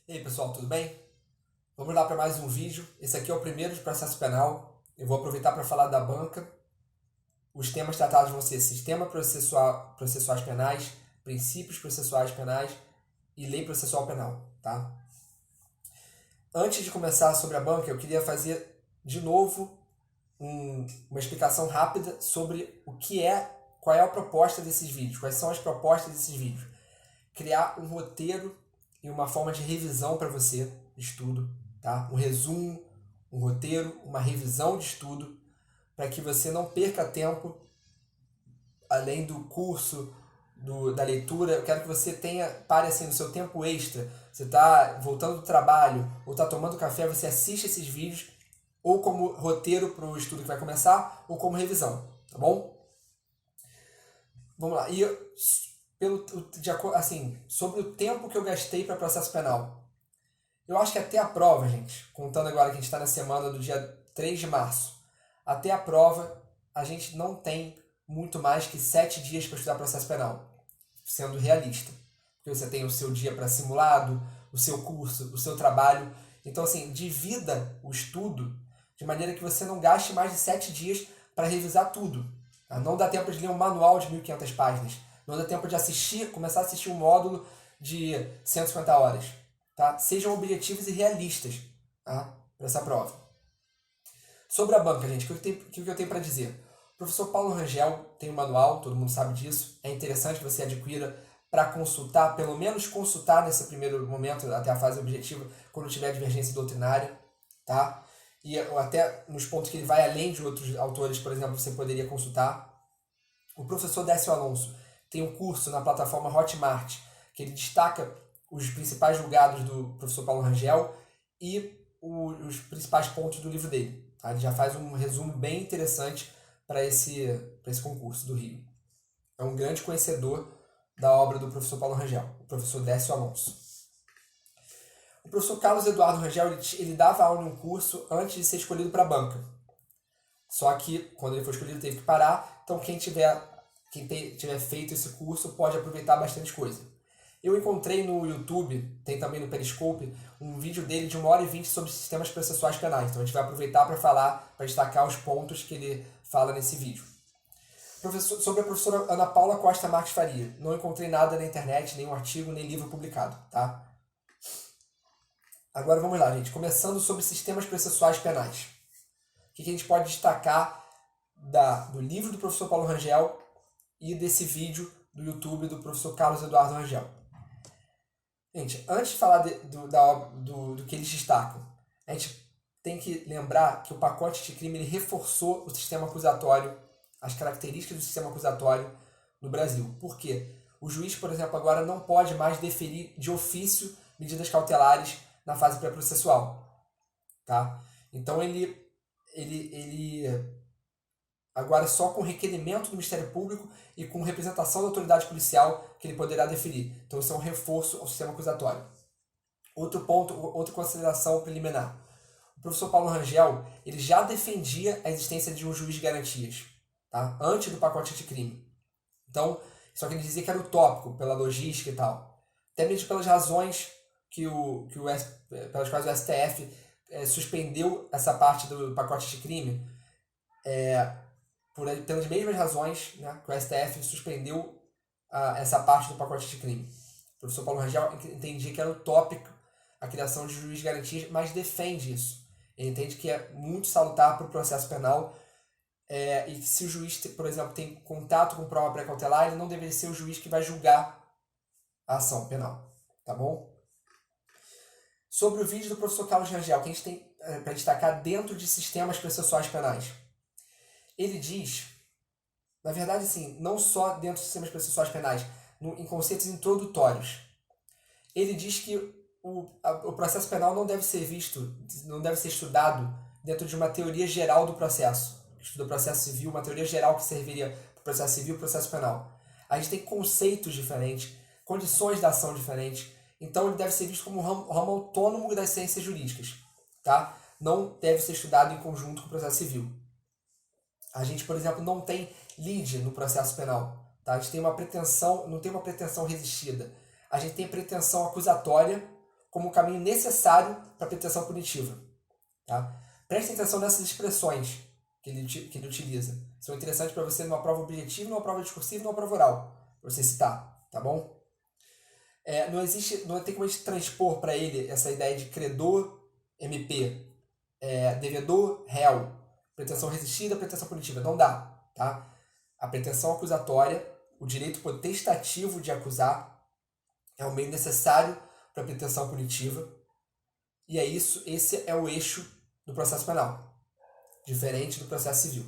E aí pessoal, tudo bem? Vamos lá para mais um vídeo. Esse aqui é o primeiro de processo penal. Eu vou aproveitar para falar da banca. Os temas tratados vão ser sistema processuais penais, princípios processuais penais e lei processual penal, tá? Antes de começar sobre a banca, eu queria fazer de novo uma explicação rápida sobre qual é a proposta desses vídeos, quais são as propostas desses vídeos. Criar um roteiro e uma forma de revisão para você de estudo, tá? Um resumo, um roteiro, uma revisão de estudo, para que você não perca tempo além do curso, da leitura. Eu quero que você pare assim no seu tempo extra. Você está voltando do trabalho ou está tomando café, você assiste esses vídeos ou como roteiro para o estudo que vai começar ou como revisão, tá bom? Vamos lá. E sobre o tempo que eu gastei para processo penal. Eu acho que até a prova, gente, contando agora que a gente está na semana do dia 3 de março, até a prova a gente não tem muito mais que 7 dias para estudar processo penal, sendo realista. Porque você tem o seu dia para simulado, o seu curso, o seu trabalho. Então, assim, divida o estudo de maneira que você não gaste mais de 7 dias para revisar tudo. Tá? Não dá tempo de ler um manual de 1.500 páginas. Não dá tempo de começar a assistir um módulo de 150 horas. Tá? Sejam objetivos e realistas, tá? Para essa prova. Sobre a banca, gente, o que eu tenho para dizer? O professor Paulo Rangel tem um manual, todo mundo sabe disso. É interessante que você adquira para consultar, pelo menos consultar nesse primeiro momento, até a fase objetiva, quando tiver divergência doutrinária. Tá? E até nos pontos que ele vai além de outros autores, por exemplo, você poderia consultar. O professor Décio Alonso tem um curso na plataforma Hotmart, que ele destaca os principais julgados do professor Paulo Rangel e os principais pontos do livro dele. Tá? Ele já faz um resumo bem interessante para esse concurso do Rio. É um grande conhecedor da obra do professor Paulo Rangel, o professor Décio Alonso. O professor Carlos Eduardo Rangel ele dava aula em um curso antes de ser escolhido para a banca. Só que, quando ele foi escolhido, teve que parar. Então, quem tiver feito esse curso pode aproveitar bastante coisa. Eu encontrei no YouTube, tem também no Periscope, um vídeo dele de 1h20 sobre sistemas processuais penais. Então a gente vai aproveitar para falar, para destacar os pontos que ele fala nesse vídeo. Sobre a professora Ana Paula Costa Marques Faria. Não encontrei nada na internet, nenhum artigo, nem livro publicado. Tá? Agora vamos lá, gente. Começando sobre sistemas processuais penais. O que a gente pode destacar do livro do professor Paulo Rangel e desse vídeo do YouTube do professor Carlos Eduardo Rangel? Gente, antes de falar do que eles destacam, a gente tem que lembrar que o pacote de crime ele reforçou o sistema acusatório, as características do sistema acusatório no Brasil. Por quê? O juiz, por exemplo, agora não pode mais deferir de ofício medidas cautelares na fase pré-processual. Tá? Então ele agora só com requerimento do Ministério Público e com representação da autoridade policial que ele poderá deferir. Então isso é um reforço ao sistema acusatório. Outro ponto, outra consideração preliminar. O professor Paulo Rangel ele já defendia a existência de um juiz de garantias, tá? Antes do pacote anticrime. Então, só que ele dizia que era utópico, pela logística e tal. Até mesmo pelas razões pelas quais o STF suspendeu essa parte do pacote anticrime, pelas mesmas razões, né, que o STF suspendeu essa parte do pacote de crime. O professor Paulo Rangel entendia que era utópico a criação de juiz de garantias, mas defende isso. Ele entende que é muito salutar para o processo penal e que se o juiz, por exemplo, tem contato com prova pré-cautelar, ele não deveria ser o juiz que vai julgar a ação penal. Tá bom? Sobre o vídeo do professor Carlos Rangel, que a gente tem para destacar dentro de sistemas processuais penais. Ele diz, na verdade, sim, não só dentro dos sistemas processuais penais, em conceitos introdutórios. Ele diz que o processo penal não deve ser estudado dentro de uma teoria geral do processo. Estuda o processo civil, uma teoria geral que serviria para o processo civil e o processo penal. A gente tem conceitos diferentes, condições da ação diferentes, então ele deve ser visto como um ramo autônomo das ciências jurídicas. Tá? Não deve ser estudado em conjunto com o processo civil. A gente, por exemplo, não tem lide no processo penal. Tá? A gente tem não tem uma pretensão resistida. A gente tem pretensão acusatória como um caminho necessário para a pretensão punitiva. Tá? Preste atenção nessas expressões que ele utiliza. São interessantes para você numa prova objetiva, numa prova discursiva e numa prova oral, para você citar, tá bom? Não tem como a gente transpor para ele essa ideia de credor, MP, devedor, réu, pretensão resistida, pretensão punitiva. Não dá, tá? A pretensão acusatória, o direito potestativo de acusar, é o meio necessário para a pretensão punitiva. E esse é o eixo do processo penal, diferente do processo civil.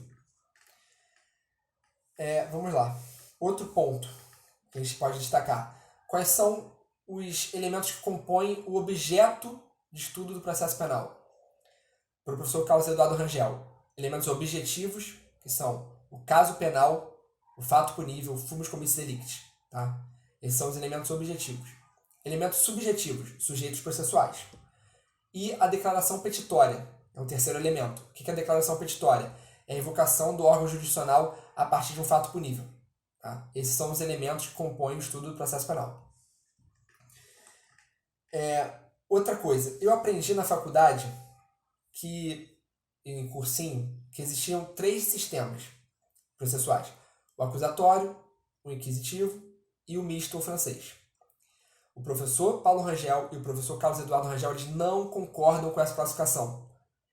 Vamos lá. Outro ponto que a gente pode destacar. Quais são os elementos que compõem o objeto de estudo do processo penal? Para o professor Carlos Eduardo Rangel. Elementos objetivos, que são o caso penal, o fato punível, o fumus commissis delicti. Tá? Esses são os elementos objetivos. Elementos subjetivos, sujeitos processuais. E a declaração petitória é o terceiro elemento. O que é a declaração petitória? É a invocação do órgão jurisdicional a partir de um fato punível. Tá? Esses são os elementos que compõem o estudo do processo penal. Outra coisa, eu aprendi na faculdade em cursinho, que existiam 3 sistemas processuais. O acusatório, o inquisitivo e o misto ou francês. O professor Paulo Rangel e o professor Carlos Eduardo Rangel, eles não concordam com essa classificação.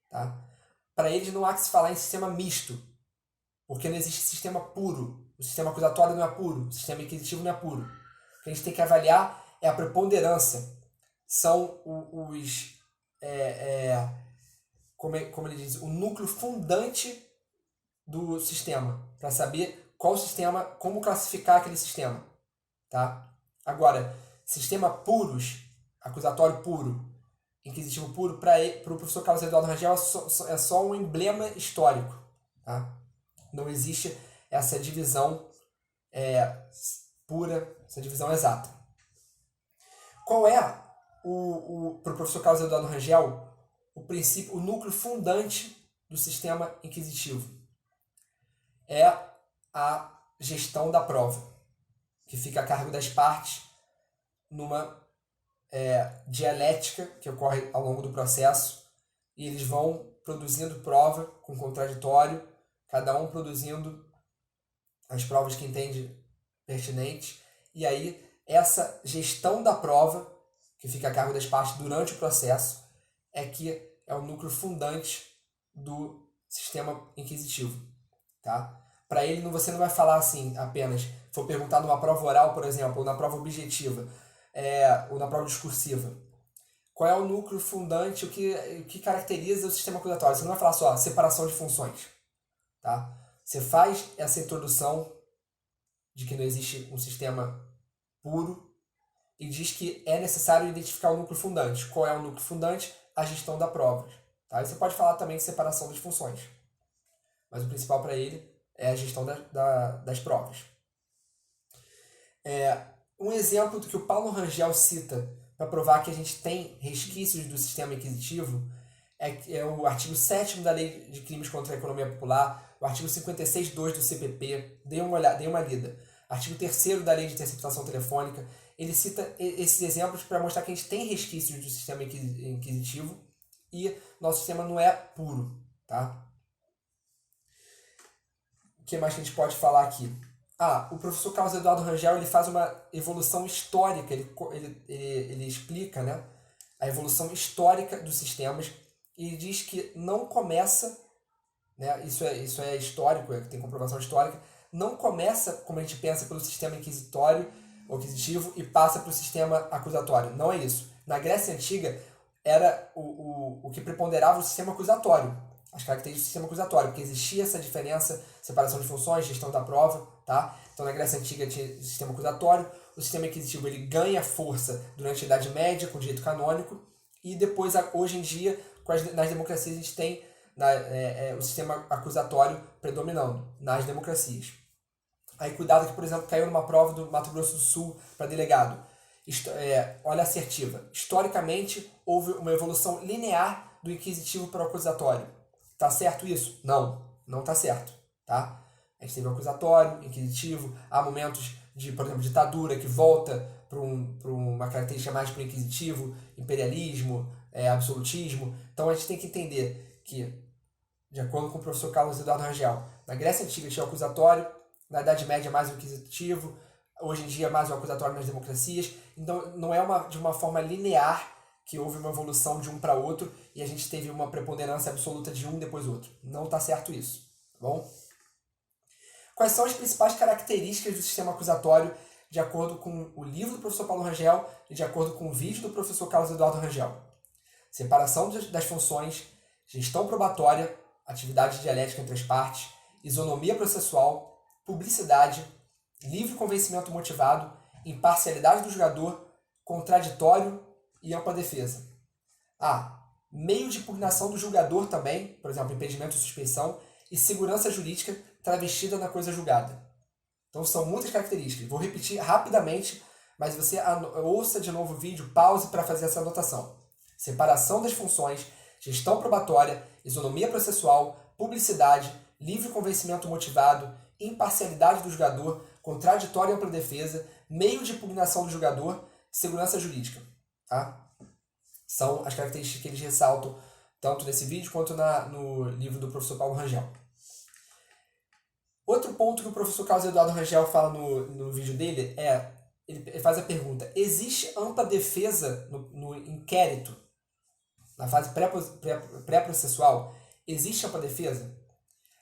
Tá? Para eles não há que se falar em sistema misto, porque não existe sistema puro. O sistema acusatório não é puro, o sistema inquisitivo não é puro. O que a gente tem que avaliar é a preponderância. São como ele diz, o núcleo fundante do sistema, para saber qual sistema, como classificar aquele sistema. Tá? Agora, sistema puros, acusatório puro, inquisitivo puro, para o professor Carlos Eduardo Rangel é só um emblema histórico. Tá? Não existe essa divisão pura, essa divisão exata. Qual é, para o professor Carlos Eduardo Rangel, o núcleo fundante do sistema inquisitivo? É a gestão da prova, que fica a cargo das partes numa dialética que ocorre ao longo do processo, e eles vão produzindo prova com contraditório, cada um produzindo as provas que entende pertinentes, e aí essa gestão da prova, que fica a cargo das partes durante o processo, que é o núcleo fundante do sistema inquisitivo. Tá? Para ele, você não vai falar assim apenas, for perguntado numa prova oral, por exemplo, ou na prova objetiva, ou na prova discursiva. Qual é o núcleo fundante, o que caracteriza o sistema acusatório? Você não vai falar só separação de funções. Tá? Você faz essa introdução de que não existe um sistema puro e diz que é necessário identificar o núcleo fundante. Qual é o núcleo fundante? A gestão da prova. Tá? E você pode falar também de separação das funções. Mas o principal para ele é a gestão das provas. Um exemplo do que o Paulo Rangel cita para provar que a gente tem resquícios do sistema inquisitivo é o artigo 7º da Lei de Crimes contra a Economia Popular, o artigo 56.2 do CPP, dê uma lida. Artigo 3º da Lei de Interceptação Telefônica. Ele cita esses exemplos para mostrar que a gente tem resquícios do sistema inquisitivo e nosso sistema não é puro. Tá? O que mais que a gente pode falar aqui? O professor Carlos Eduardo Rangel ele faz uma evolução histórica, ele explica, né, a evolução histórica dos sistemas e diz que não começa, né, isso é histórico, tem comprovação histórica, não começa, como a gente pensa, pelo sistema inquisitivo e passa para o sistema acusatório. Não é isso. Na Grécia Antiga era o que preponderava o sistema acusatório, as características do sistema acusatório, porque existia essa diferença, separação de funções, gestão da prova, tá? Então na Grécia Antiga tinha o sistema acusatório, o sistema inquisitivo ele ganha força durante a Idade Média com o direito canônico e depois, hoje em dia, nas democracias a gente tem o sistema acusatório predominando nas democracias. Aí cuidado que, por exemplo, caiu numa prova do Mato Grosso do Sul para delegado. Olha a assertiva. Historicamente, houve uma evolução linear do inquisitivo para o acusatório. Tá certo isso? Não tá certo. Tá? A gente teve o acusatório, inquisitivo, há momentos de, por exemplo, ditadura que volta para uma característica mais para o inquisitivo, imperialismo, absolutismo. Então a gente tem que entender que, de acordo com o professor Carlos Eduardo Rangel, na Grécia Antiga tinha o acusatório, na Idade Média mais o inquisitivo, hoje em dia mais o acusatório nas democracias. Então não é de uma forma linear que houve uma evolução de um para outro e a gente teve uma preponderância absoluta de um depois do outro. Não está certo isso, tá bom? Quais são as principais características do sistema acusatório de acordo com o livro do professor Paulo Rangel e de acordo com o vídeo do professor Carlos Eduardo Rangel? Separação das funções, gestão probatória, atividade dialética entre as partes, isonomia processual, publicidade, livre convencimento motivado, imparcialidade do julgador, contraditório e ampla defesa. Meio de impugnação do julgador também, por exemplo, impedimento de suspeição, e segurança jurídica travestida na coisa julgada. Então são muitas características. Vou repetir rapidamente, mas você ouça de novo o vídeo, pause para fazer essa anotação. Separação das funções, gestão probatória, isonomia processual, publicidade, livre convencimento motivado, imparcialidade do julgador, contraditório e ampla defesa, meio de impugnação do julgador, segurança jurídica. Tá? São as características que eles ressaltam tanto nesse vídeo quanto no livro do professor Paulo Rangel. Outro ponto que o professor Carlos Eduardo Rangel fala no vídeo dele ele faz a pergunta: existe ampla defesa no inquérito, na fase pré-processual? Existe ampla defesa?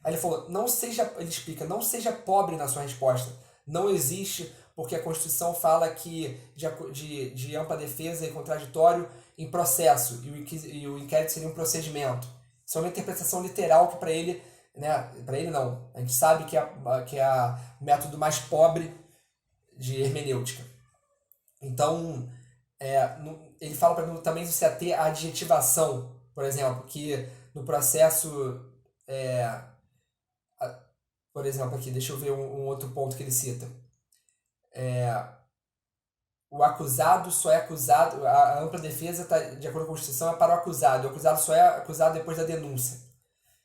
Aí ele falou, ele explica, não seja pobre na sua resposta. Não existe, porque a Constituição fala que de ampla defesa e contraditório em processo, e o inquérito seria um procedimento. Isso é uma interpretação literal que para ele não. A gente sabe que é o método mais pobre de hermenêutica. Então, ele fala para também se ater à adjetivação, por exemplo, que no processo... por exemplo, aqui, deixa eu ver um outro ponto que ele cita. O acusado só é acusado, a ampla defesa, de acordo com a Constituição, é para o acusado. O acusado só é acusado depois da denúncia.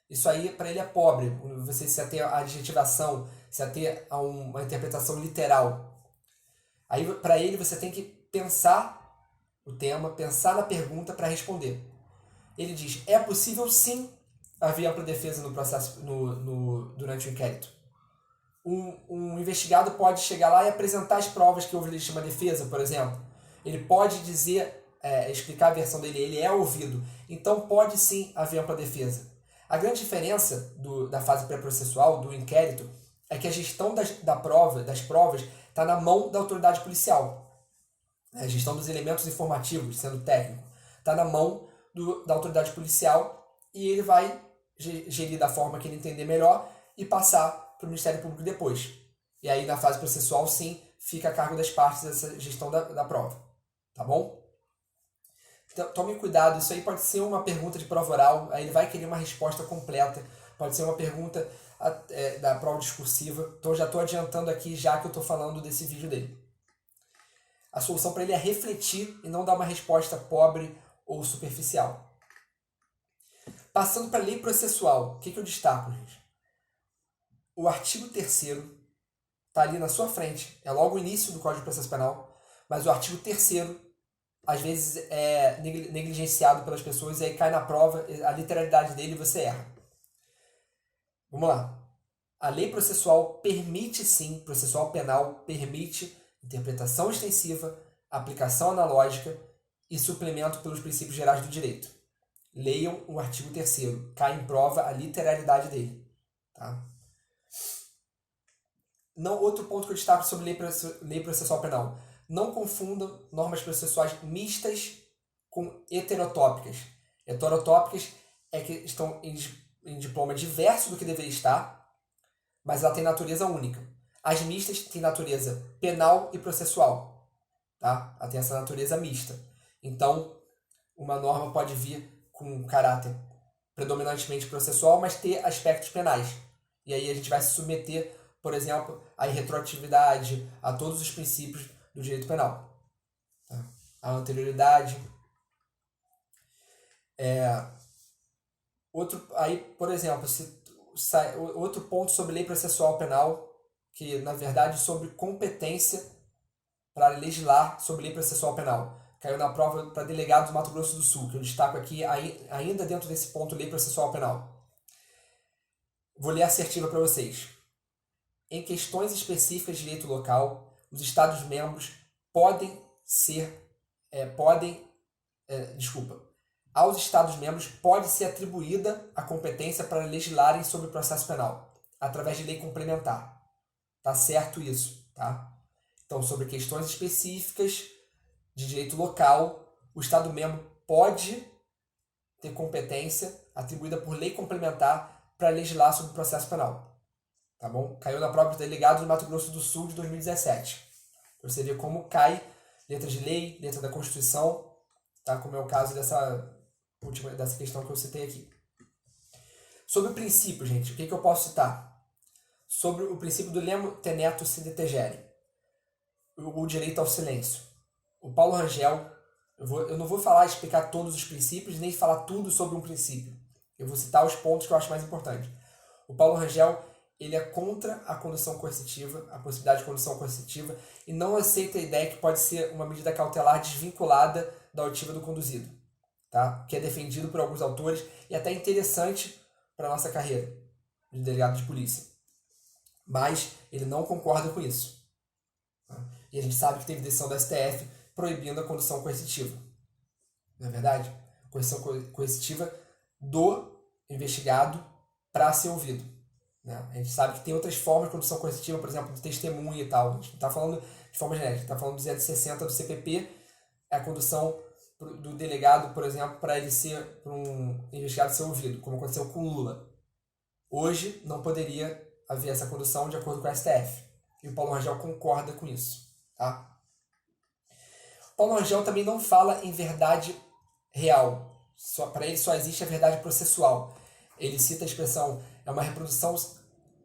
Isso aí, para ele, é pobre. Você se ater à adjetivação, se ater a uma interpretação literal. Aí, para ele, você tem que pensar o tema, pensar na pergunta para responder. Ele diz, é possível sim haver ampla defesa no processo, durante o inquérito. Um investigado pode chegar lá e apresentar as provas que houve legítima defesa, por exemplo. Ele pode dizer, explicar a versão dele, ele é ouvido. Então pode sim haver ampla defesa. A grande diferença da fase pré-processual, do inquérito, é que a gestão das provas, está na mão da autoridade policial. A gestão dos elementos informativos, sendo técnico, está na mão da autoridade policial e ele vai gerir da forma que ele entender melhor e passar para o Ministério Público depois. E aí, na fase processual, sim, fica a cargo das partes essa gestão da prova. Tá bom? Então, tome cuidado, isso aí pode ser uma pergunta de prova oral, aí ele vai querer uma resposta completa, pode ser uma pergunta da prova discursiva, então já estou adiantando aqui já que eu estou falando desse vídeo dele. A solução para ele é refletir e não dar uma resposta pobre ou superficial. Passando para a lei processual, o que eu destaco, gente? O artigo 3º está ali na sua frente, é logo o início do Código de Processo Penal, mas o artigo 3º às vezes é negligenciado pelas pessoas e aí cai na prova, a literalidade dele e você erra. Vamos lá. A lei processual permite sim, processual penal permite interpretação extensiva, aplicação analógica e suplemento pelos princípios gerais do direito. Leiam o artigo 3º, cai em prova a literalidade dele. Tá? Outro ponto que eu destaco sobre lei processual penal. Não confundam normas processuais mistas com heterotópicas. Heterotópicas é que estão em diploma diverso do que deveria estar, mas ela tem natureza única. As mistas têm natureza penal e processual. Tá? Ela tem essa natureza mista. Então, uma norma pode vir com caráter predominantemente processual, mas ter aspectos penais. E aí a gente vai se submeter, por exemplo, à irretroatividade, a todos os princípios do direito penal. Tá? A anterioridade. Por exemplo, outro ponto sobre lei processual penal, que na verdade sobre competência para legislar sobre lei processual penal. Caiu na prova para delegado do Mato Grosso do Sul, que eu destaco aqui ainda dentro desse ponto lei processual penal. Vou ler a assertiva para vocês. Em questões específicas de direito local, os Estados-membros aos Estados-membros pode ser atribuída a competência para legislarem sobre o processo penal, através de lei complementar. Tá certo isso, tá? Então, sobre questões específicas de direito local, o Estado-membro pode ter competência atribuída por lei complementar para legislar sobre o processo penal. Tá bom? Caiu na prova de delegado do Mato Grosso do Sul de 2017. Pra você ver como cai letra de lei, letra da Constituição, tá? Como é o caso dessa questão que eu citei aqui. Sobre o princípio, gente, o que eu posso citar? Sobre o princípio do lemo tenetur sine tegere, o direito ao silêncio. O Paulo Rangel, eu não vou explicar todos os princípios, nem falar tudo sobre um princípio. Eu vou citar os pontos que eu acho mais importantes. O Paulo Rangel, ele é contra a condução coercitiva, a possibilidade de condução coercitiva, e não aceita a ideia que pode ser uma medida cautelar desvinculada da oitiva do conduzido, tá? Que é defendido por alguns autores e até interessante para a nossa carreira de delegado de polícia. Mas ele não concorda com isso. Tá? E a gente sabe que teve decisão do STF proibindo a condução coercitiva. Não é verdade? Condução coercitiva do investigado para ser ouvido. Né? A gente sabe que tem outras formas de condução coercitiva, por exemplo, de testemunha e tal. A gente não está falando de forma genérica, está falando do 260 do CPP, é a condução do delegado, por exemplo, para um investigado ser ouvido, como aconteceu com Lula. Hoje não poderia haver essa condução de acordo com o STF. E o Paulo Rangel concorda com isso. Tá? O Paulo Rangel também não fala em verdade real. Para ele só existe a verdade processual. Ele cita a expressão,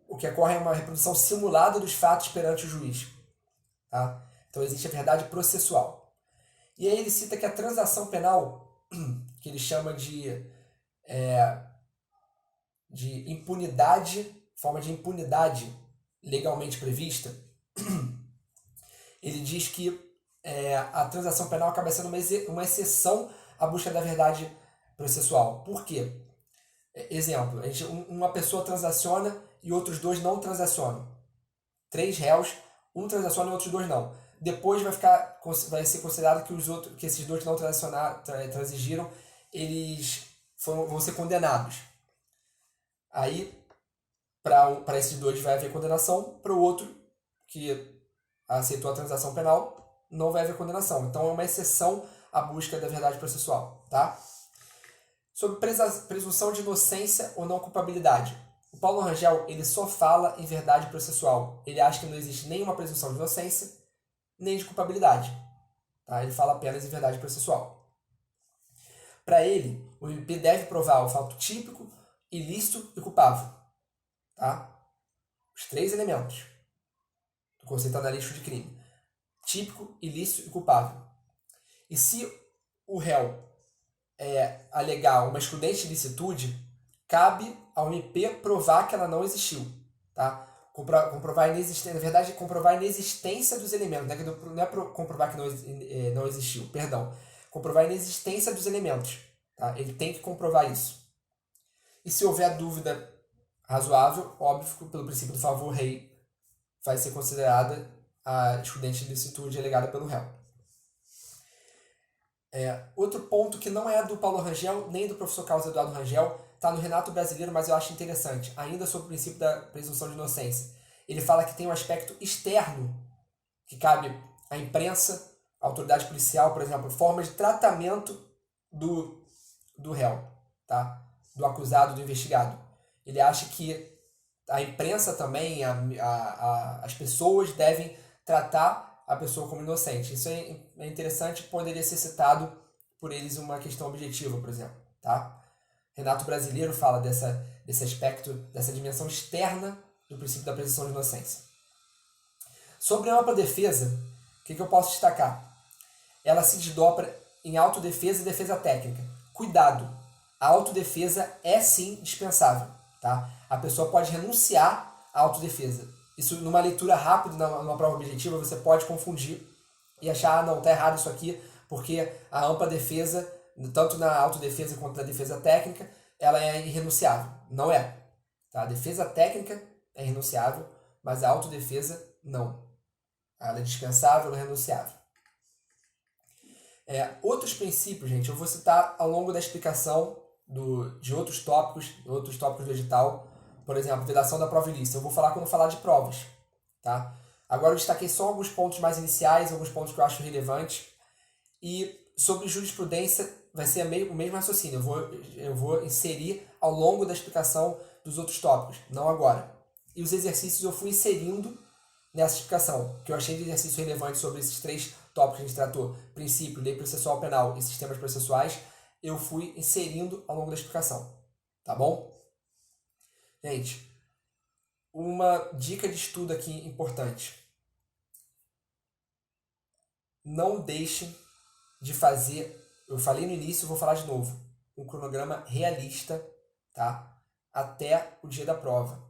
o que ocorre é uma reprodução simulada dos fatos perante o juiz. Tá? Então existe a verdade processual. E aí ele cita que a transação penal, que ele chama de impunidade, forma de impunidade legalmente prevista, ele diz que a transação penal acaba sendo uma exceção à busca da verdade processual. Por quê? Exemplo, uma pessoa transaciona e outros dois não transacionam. 3 réus, um transaciona e outros 2 não. Depois vai ser considerado que esses 2 que não transigiram, eles vão ser condenados. Aí, para esses 2 vai haver condenação, para o outro, que aceitou a transação penal, não vai haver condenação. Então, é uma exceção à busca da verdade processual. Tá? Sobre presunção de inocência ou não culpabilidade. O Paulo Rangel ele só fala em verdade processual. Ele acha que não existe nenhuma presunção de inocência, nem de culpabilidade. Tá? Ele fala apenas em verdade processual. Para ele, o MP deve provar o fato típico, ilícito e culpável. Tá? Os 3 elementos do conceito analítico de crime. Típico, ilícito e culpável. E se o réu alegar uma excludente de ilicitude, cabe ao MP provar que ela não existiu. Tá? Comprovar a inexistência, na verdade, comprovar a inexistência dos elementos. Não é comprovar que não existiu, perdão. Comprovar a inexistência dos elementos. Tá? Ele tem que comprovar isso. E se houver dúvida razoável, óbvio, pelo princípio do favor rei, vai ser considerada a excludente de ilicitude alegada pelo réu. Outro ponto que não é do Paulo Rangel, nem do professor Carlos Eduardo Rangel, está no Renato Brasileiro, mas eu acho interessante, ainda sobre o princípio da presunção de inocência. Ele fala que tem um aspecto externo, que cabe à imprensa, à autoridade policial, por exemplo, forma de tratamento do réu, tá? Do acusado, do investigado. Ele acha que a imprensa também, as pessoas devem tratar a pessoa como inocente. Isso é interessante, poderia ser citado por eles uma questão objetiva, por exemplo. Tá? Renato Brasileiro fala desse aspecto, dessa dimensão externa do princípio da presunção de inocência. Sobre a ampla defesa, o que eu posso destacar? Ela se desdobra em autodefesa e defesa técnica. Cuidado! A autodefesa é sim dispensável. Tá? A pessoa pode renunciar à autodefesa. Isso, numa leitura rápida, numa prova objetiva, você pode confundir e achar, não, tá errado isso aqui, porque a ampla defesa, tanto na autodefesa quanto na defesa técnica, ela é irrenunciável. Não é. Tá? A defesa técnica é irrenunciável, mas a autodefesa não. Ela é dispensável e irrenunciável. Outros princípios, gente, eu vou citar ao longo da explicação de outros tópicos do edital. Por exemplo, vedação da prova ilícita. Eu vou falar quando falar de provas. Tá? Agora eu destaquei só alguns pontos mais iniciais, alguns pontos que eu acho relevantes. E sobre jurisprudência vai ser o mesmo raciocínio. Eu vou inserir ao longo da explicação dos outros tópicos, não agora. E os exercícios eu fui inserindo nessa explicação, que eu achei de exercício relevante sobre esses 3 tópicos que a gente tratou: princípio, lei processual penal e sistemas processuais. Eu fui inserindo ao longo da explicação. Tá bom? Gente, uma dica de estudo aqui importante. Não deixem de fazer, eu falei no início, vou falar de novo, um cronograma realista, tá? Até o dia da prova.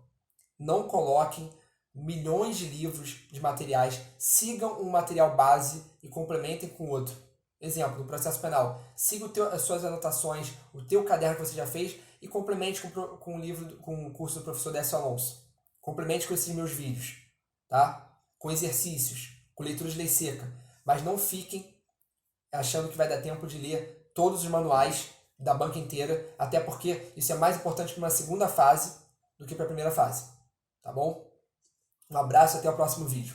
Não coloquem milhões de livros, de materiais, sigam um material base e complementem com outro. Exemplo, no processo penal, siga as suas anotações, o teu caderno que você já fez e complemente com o livro, com o curso do professor Décio Alonso. Complemente com esses meus vídeos, tá? Com exercícios, com leitura de lei seca. Mas não fiquem achando que vai dar tempo de ler todos os manuais da banca inteira, até porque isso é mais importante para uma segunda fase do que para a primeira fase. Tá bom? Um abraço e até o próximo vídeo.